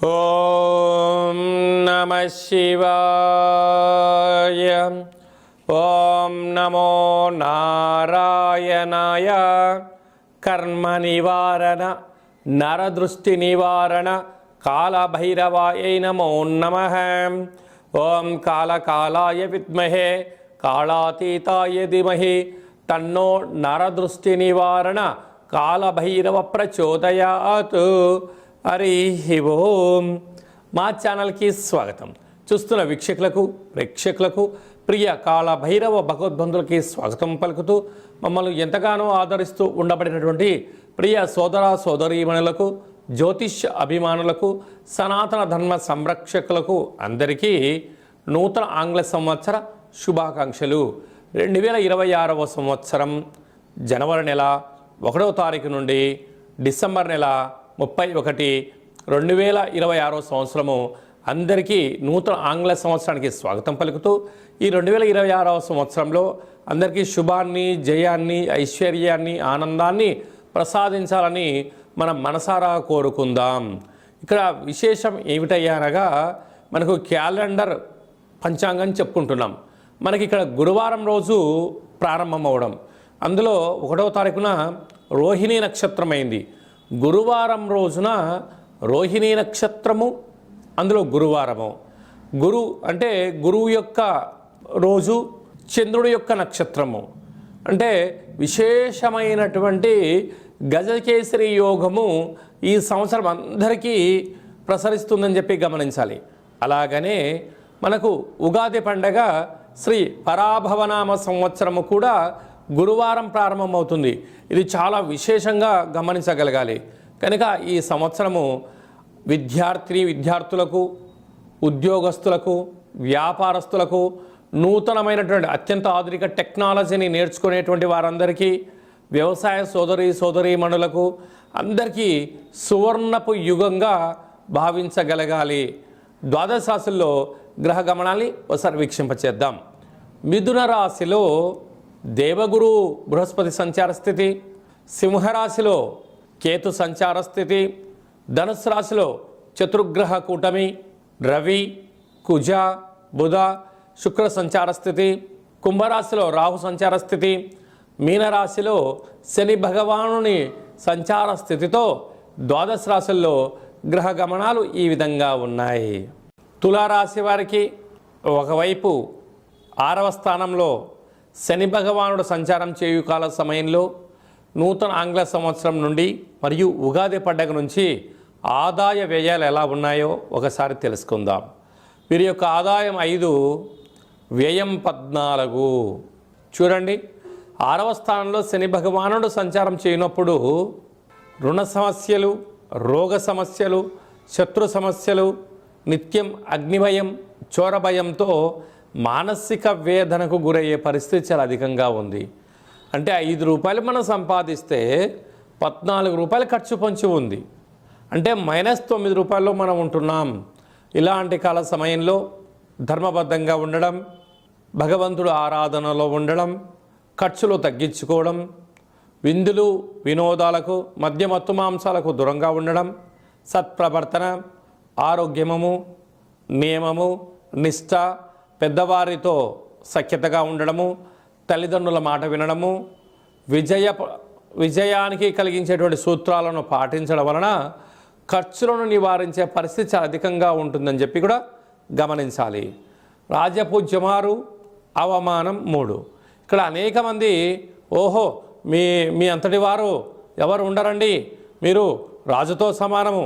ఓం నమః శివాయ. ఓం నమో నారాయణాయ. కర్మ నివారణ నరదృష్టి నివారణ కాళభైరవాయ నమో నమః. ఓం కాళకాలాయ విద్మహే కాళాతీతాయ ధీమహి తన్నో నరదృష్టి నివారణ కాళభైరవ ప్రచోదయాత్. హరి ఓం. మా ఛానల్కి స్వాగతం. చూస్తున్న వీక్షకులకు ప్రేక్షకులకు ప్రియ కాళభైరవ భగవద్బంధులకి స్వాగతం పలుకుతూ మమ్మల్ని ఎంతగానో ఆదరిస్తూ ఉండబడినటువంటి ప్రియ సోదర సోదరీమణులకు, జ్యోతిష్ అభిమానులకు, సనాతన ధర్మ సంరక్షకులకు అందరికీ నూతన ఆంగ్ల సంవత్సర శుభాకాంక్షలు. 2026వ సంవత్సరం జనవరి నెల 1వ తారీఖు నుండి డిసెంబర్ నెల 31, 2026 సంవత్సరము అందరికీ నూతన ఆంగ్ల సంవత్సరానికి స్వాగతం పలుకుతూ ఈ 2026వ సంవత్సరంలో అందరికీ శుభాన్ని, జయాన్ని, ఐశ్వర్యాన్ని, ఆనందాన్ని ప్రసాదించాలని మనం మనసారా కోరుకుందాం. ఇక్కడ విశేషం ఏమిటయ్యా అనగా మనకు క్యాలెండర్ పంచాంగం చెప్పుకుంటున్నాం. మనకి ఇక్కడ గురువారం రోజు ప్రారంభమవడం, అందులో 1వ తారీఖున రోహిణీ నక్షత్రం అయింది. గురువారం రోజున రోహిణీ నక్షత్రము, అందులో గురువారము. గురు అంటే గురువు యొక్క రోజు, చంద్రుడి యొక్క నక్షత్రము. అంటే విశేషమైనటువంటి గజకేసరి యోగము ఈ సంవత్సరం అందరికీ ప్రసరిస్తుందని చెప్పి గమనించాలి. అలాగనే మనకు ఉగాది పండగ శ్రీ పరాభవనామ సంవత్సరము కూడా గురువారం ప్రారంభమవుతుంది. ఇది చాలా విశేషంగా గమనించగలగాలి. కనుక ఈ సంవత్సరము విద్యార్థులకు, ఉద్యోగస్తులకు, వ్యాపారస్తులకు, నూతనమైనటువంటి అత్యంత ఆధునిక టెక్నాలజీని నేర్చుకునేటువంటి వారందరికీ, వ్యవసాయ సోదరీమణులకు అందరికీ సువర్ణపు యుగంగా భావించగలగాలి. ద్వాదశ రాశుల్లో గ్రహ గమనాన్ని ఒకసారి వీక్షింపచేద్దాం. మిథున రాశిలో దేవగురు బృహస్పతి సంచార స్థితి, సింహరాశిలో కేతు సంచార స్థితి, ధనుసు రాశిలో చతుర్గ్రహ కూటమి రవి, కుజ, బుధ, శుక్ర సంచార స్థితి, కుంభరాశిలో రాహు సంచార స్థితి, మీనరాశిలో శని భగవానుని సంచార స్థితితో ద్వాదశ రాశుల్లో గ్రహ గమనాలు ఈ విధంగా ఉన్నాయి. తులారాశి వారికి ఒకవైపు 6వ స్థానంలో శని భగవానుడు సంచారం చేయు కాల సమయంలో నూతన ఆంగ్ల సంవత్సరం నుండి మరియు ఉగాది పండగ నుంచి ఆదాయ వ్యయాలు ఎలా ఉన్నాయో ఒకసారి తెలుసుకుందాం. వీరి యొక్క ఆదాయం 5, వ్యయం 14. చూడండి, 6వ స్థానంలో శని భగవానుడు సంచారం చేయనప్పుడు రుణ సమస్యలు, రోగ సమస్యలు, శత్రు సమస్యలు, నిత్యం అగ్నిభయం, చోరభయంతో మానసిక వేదనకు గురయ్యే పరిస్థితి చాలా అధికంగా ఉంది. అంటే 5 రూపాయలు మనం సంపాదిస్తే 14 రూపాయలు ఖర్చు పొంచి ఉంది. అంటే -9 రూపాయల్లో మనం ఉంటున్నాం. ఇలాంటి కాల సమయంలో ధర్మబద్ధంగా ఉండడం, భగవంతుడు ఆరాధనలో ఉండడం, ఖర్చులు తగ్గించుకోవడం, విందులు వినోదాలకు, మద్యమత్తు మాంసాలకు దూరంగా ఉండడం, సత్ప్రవర్తన, ఆరోగ్యము, నియమము, నిష్ఠ, పెద్దవారితో సఖ్యతగా ఉండడము, తల్లిదండ్రుల మాట వినడము, విజయానికి కలిగించేటువంటి సూత్రాలను పాటించడం వలన ఖర్చులను నివారించే పరిస్థితి చాలా అధికంగా ఉంటుందని చెప్పి కూడా గమనించాలి. రాజపూజ్యమారు, అవమానం 3. ఇక్కడ అనేక మంది ఓహో మీ అంతటి వారు ఎవరు ఉండరండి, మీరు రాజుతో సమానము,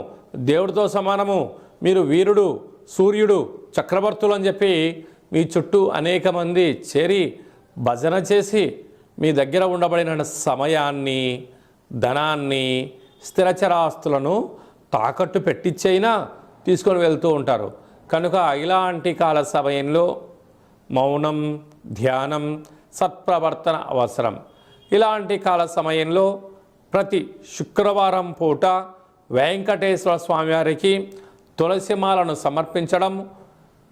దేవుడితో సమానము, మీరు వీరుడు, సూర్యుడు, చక్రవర్తులు అని చెప్పి మీ చుట్టూ అనేక మంది చేరి భజన చేసి మీ దగ్గర ఉండబడిన సమయాన్ని, ధనాన్ని, స్థిరచరాస్తులను తాకట్టు పెట్టించైనా తీసుకొని వెళ్తూ ఉంటారు. కనుక ఇలాంటి కాల సమయంలో మౌనం, ధ్యానం, సత్ప్రవర్తన అవసరం. ఇలాంటి కాల సమయంలో ప్రతి శుక్రవారం పూట వెంకటేశ్వర స్వామివారికి తులసిమాలను సమర్పించడం,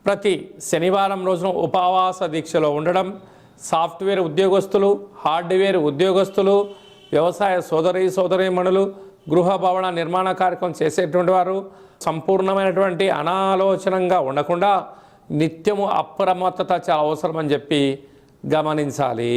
ప్రతి శనివారం రోజున ఉపవాస దీక్షలో ఉండడం, సాఫ్ట్వేర్ ఉద్యోగస్తులు, హార్డ్వేర్ ఉద్యోగస్తులు, వ్యవసాయ సోదరీమణులు, గృహ భవన నిర్మాణ కార్యక్రమం చేసేటువంటి వారు సంపూర్ణమైనటువంటి అనాలోచనంగా ఉండకుండా నిత్యము అప్రమత్తత చాలా అవసరం అని చెప్పి గమనించాలి.